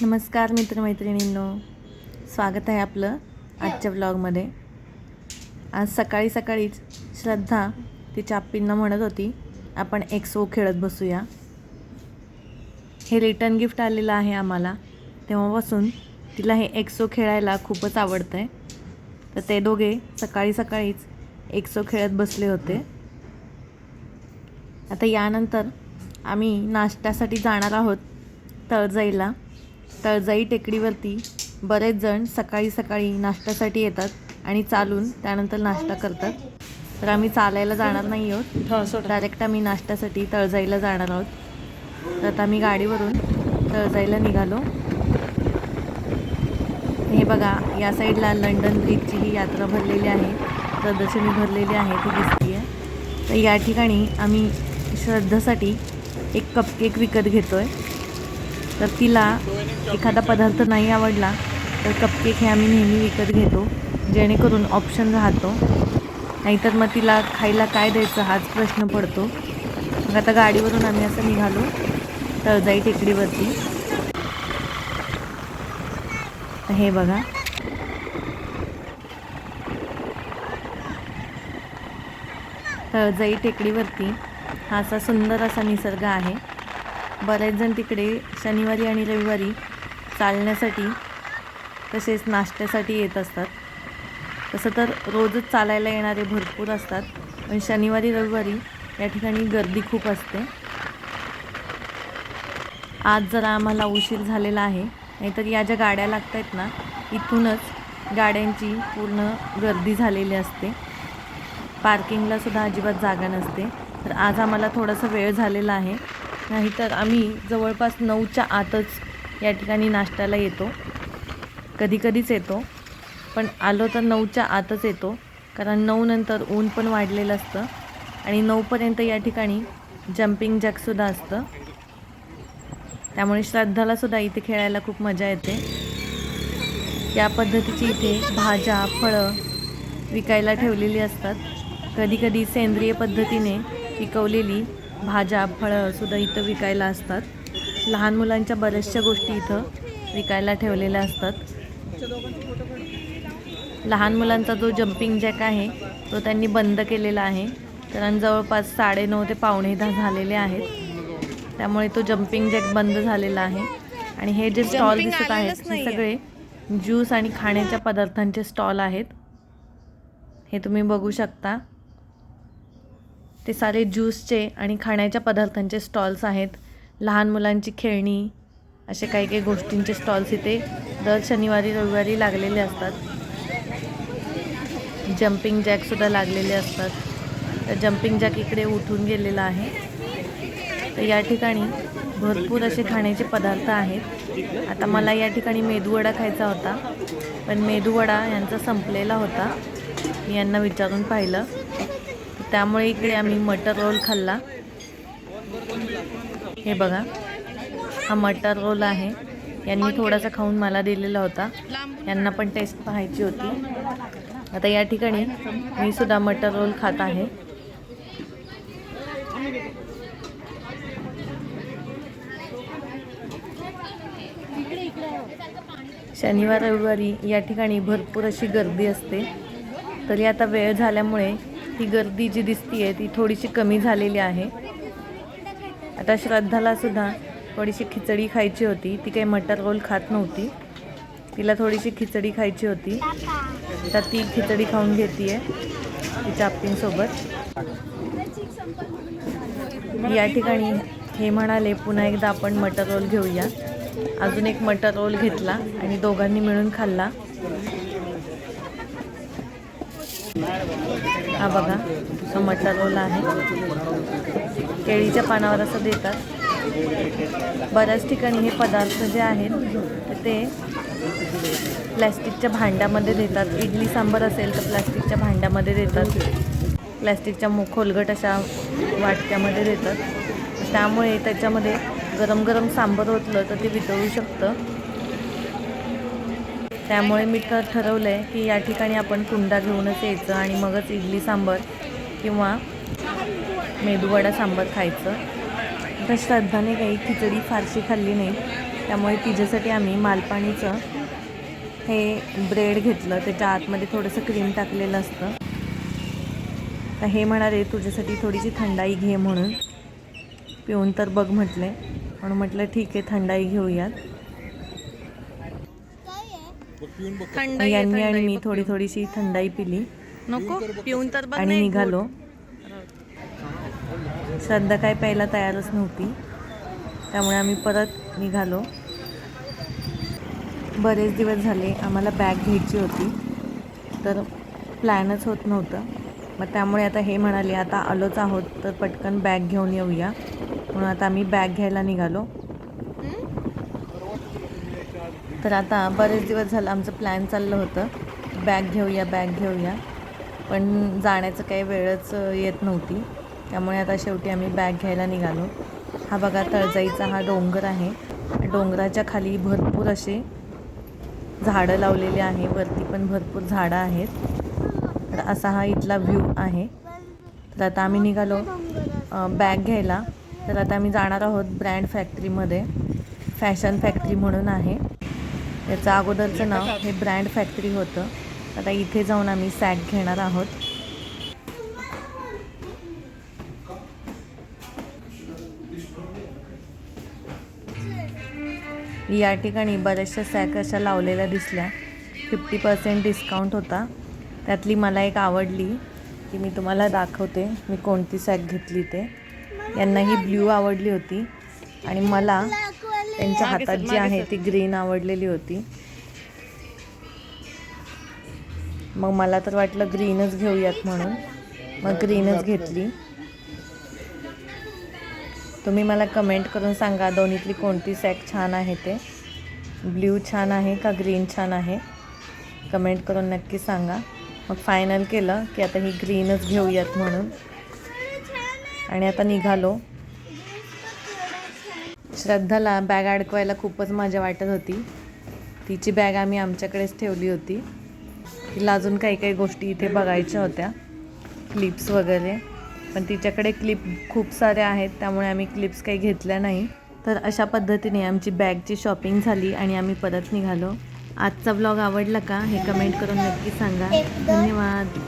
नमस्कार मित्रमैत्रिणींनो, स्वागत आहे आपलं आजच्या व्लॉगमध्ये। आज सकाळी सकाळीच श्रद्धा तिच्या आप्पींना म्हणत होती आपण एक्सो खेळत बसूया। हे रिटर्न गिफ्ट आलेलं आहे आम्हाला, तेव्हापासून तिला हे एक्सो खेळायला खूपच आवडतंय। तर ते दोघे सकाळी सकाळीच एक्सो खेळत बसले होते। आता यानंतर आम्ही नाश्त्यासाठी जाणार आहोत तळजाईला। तळजाई टेकडीवरती बरेच जण सकाळी सकाळी नाश्त्यासाठी येतात आणि चालून त्यानंतर नाश्ता करतात। तर आम्ही चालायला जाणार नाही आहोत, डायरेक्ट आम्ही नाश्त्यासाठी तळजाईला जाणार आहोत। तर आता आम्ही गाडीवरून तळजाईला निघालो। हे बघा, या साईडला लंडन ब्रिजची ही यात्रा भरलेली आहे, प्रदर्शनी भरलेली आहे ती दिसतीये। तर या ठिकाणी आम्ही श्रद्धासाठी एक कपकेक विकत घेतोय। तर तिला एखादा पदार्थ नाही आवडला तर कपकेक हे आम्ही नेहमी विकत घेतो, जेणेकरून ऑप्शन राहतो। नाहीतर मग तिला खायला काय द्यायचं हाच प्रश्न पडतो। मग आता गाडीवरून आम्ही असं निघालो तळजाई टेकडीवरती। हे बघा, तळजाई टेकडीवरती हा असा सुंदर असा निसर्ग आहे। बरेच जण तिकडे शनिवारी आणि रविवारी चालण्यासाठी तसेच नाश्त्यासाठी येत असतात। तसं तर रोजच चालायला येणारे भरपूर असतात, पण शनिवारी रविवारी या ठिकाणी गर्दी खूप असते। आज जरा आम्हाला उशीर झालेला आहे, नाहीतर या ज्या गाड्या लागत आहेत ना, इथूनच गाड्यांची पूर्ण गर्दी झालेली असते। पार्किंगला सुद्धा अजिबात जागा नसते। तर आज आम्हाला थोडासा वेळ झालेला आहे, नाहीतर आम्ही जवळपास 9च्या आतच या ठिकाणी नाश्त्याला येतो। कधीकधीच येतो, पण आलो तर 9च्या आतच येतो, कारण 9 नंतर ऊन पण वाढलेलं असतं आणि 9पर्यंत या ठिकाणी जम्पिंग जॅकसुद्धा असतं। त्यामुळे श्रद्धालासुद्धा इथे खेळायला खूप मजा येते। या पद्धतीची इथे भाज्या फळं विकायला ठेवलेली असतात। कधीकधी सेंद्रिय पद्धतीने पिकवलेली भाज्या फळंसुद्धा इथं विकायला असतात। लहान मुलांच्या बऱ्याचशा गोष्टी इथं विकायला ठेवलेल्या असतात। लहान मुलांचा जो जम्पिंग जॅक आहे तो त्यांनी बंद केलेला आहे, कारण जवळपास 9:30 ते 9:45 झालेले आहेत। त्यामुळे तो जम्पिंग जॅक बंद झालेला आहे। आणि हे जे स्टॉल दिसत आहेत हे सगळे ज्यूस आणि खाण्याच्या पदार्थांचे स्टॉल आहेत। हे तुम्ही बघू शकता, ते सारे ज्यूसचे आणि खाण्याच्या पदार्थांचे स्टॉल्स आहेत। लहान मुलांची खेळणी, असे काही काही गोष्टींचे स्टॉल्स इथे दर शनिवारी रविवारी लागलेले असतात। जम्पिंग जॅकसुद्धा लागलेले असतात। तर जम्पिंग जॅक इकडे उठून गेलेला आहे। तर या ठिकाणी भरपूर असे खाण्याचे पदार्थ आहेत। आता मला या ठिकाणी मेदूवडा खायचा होता, पण मेदूवडा यांचा संपलेला होता। मी यांना विचारून पाहिलं, त्यामुळे इकडे आम्ही मटर रोल खाल्ला। हे बघा, हा मटर रोल आहे। यांनी थोडासा खाऊन मला दिलेला होता, यांना पण टेस्ट पाहायची होती। आता या ठिकाणी मी सुद्धा मटर रोल खात आहे। शनिवार रविवारी या ठिकाणी भरपूर अशी गर्दी असते। तरी आता वेळ झाल्यामुळे ही गर्दी जी दिसतीये ती थोडीशी कमी झालेली आहे। आता श्रद्धाला सुद्धा थोडीशी खिचडी खायची होती, ती काही मटर रोल खात नव्हती, तिला थोडीशी खिचडी खायची होती। तर ती खिचडी खाऊन घेतीये तिच्या आप्पींसोबत। या ठिकाणी हे म्हणाले पुन्हा एकदा आपण मटर रोल घेऊया। अजून एक मटर रोल घेतला आणि दोघांनी मिळून खाल्ला। हा बघा, हा मटर रोल आहे। केळीच्या पानावर असं देतात। बऱ्याच ठिकाणी हे पदार्थ जे आहेत ते प्लॅस्टिकच्या भांड्यामध्ये देतात। इडली सांबार असेल तर प्लॅस्टिकच्या भांड्यामध्ये देतात, प्लॅस्टिकच्या खोलगट अशा वाटक्यामध्ये देतात। त्यामुळे त्याच्यामध्ये गरम गरम सांबार ओतलं तर ते वितळू शकतं। त्यामुळे मी तर ठरवलं आहे की या ठिकाणी आपण कुंडा घेऊनच यायचं आणि मगच इडली सांबार किंवा मेदूवडा सांबार खायचं। तर श्रद्धाने काही खिचडी फारशी खाल्ली नाही, त्यामुळे तिच्यासाठी आम्ही मालपाणीचं हे ब्रेड घेतलं. त्याच्या आतमध्ये थोडंसं क्रीम टाकलेलं असतं. तर हे म्हणाले तुझ्यासाठी थोडीशी थंडाई घे म्हणून. पिऊन तर बघ म्हटले, म्हणून म्हटलं ठीक आहे थंडाई घेऊयात. यांनी आणि मी थोडीशी थंडाई पिली. नको पिऊन तर बघ. आणि निघालो. श्रद्धा काय प्यायला तयारच नव्हती, त्यामुळे आम्ही परत निघालो. बरेच दिवस झाले आम्हाला बॅग घ्यायची होती, तर प्लॅनच होत नव्हतं. मग त्यामुळे आता हे म्हणाले आता आलोच आहोत तर पटकन बॅग घेऊन येऊया, म्हणून आता आम्ही बॅग घ्यायला निघालो. तर आता बरेच दिवस झालं आमचं प्लॅन चाललं होतं बॅग घेऊया, पण जाण्याचं काही वेळच येत नव्हती. त्यामुळे आता शेवटी आम्ही बॅग घ्यायला निघालो. हा बघा तळजाईचा हा डोंगर आहे. डोंगराच्या खाली भरपूर असे झाडं लावलेली आहे, वरती पण भरपूर झाडं आहेत. तर असा हा इथला व्ह्यू आहे. तर आता आम्ही निघालो बॅग घ्यायला. तर आता आम्ही जाणार आहोत ब्रँड फॅक्टरीमध्ये. फॅशन फॅक्टरी म्हणून आहे, याचं अगोदरचं नाव हे ब्रँड फॅक्टरी होतं. आता इथे जाऊन आम्ही सॅक घेणार आहोत. या ठिकाणी बऱ्याचशा सॅक अशा लावलेल्या दिसल्या. 50% डिस्काउंट होता. त्यातली मला एक आवडली, ती मी तुम्हाला दाखवते मी कोणती सॅक घेतली ते. यांना ही ब्ल्यू आवडली होती आणि मला त्यांच्या हातात जी आहे ती ग्रीन आवडलेली होती. मग मला तर वाटलं ग्रीनच घेऊयात म्हणून मग ग्रीनच घेतली. तुम्ही मला कमेंट करून सांगा दोन्हीतली कोणती सॅक छान आहे ते. ब्ल्यू छान आहे का ग्रीन छान आहे, कमेंट करून नक्की सांगा. मग फायनल केलं की आता ही ग्रीनच घेऊयात म्हणून, आणि आता निघालो. श्रद्धाला बॅग अडकवायला खूपच मजा वाटत होती. तिची बॅग आम्ही आमच्याकडेच ठेवली होती. तिला अजून काही गोष्टी इथे बघायच्या होत्या, क्लिप्स वगैरे, पण तिच्याकडे क्लिप खूप साऱ्या आहेत त्यामुळे आम्ही क्लिप्स काही घेतल्या नाही. तर अशा पद्धतीने आमची बॅगची शॉपिंग झाली आणि आम्ही परत निघालो. आजचा ब्लॉग आवडला का हे कमेंट करून नक्की सांगा. धन्यवाद.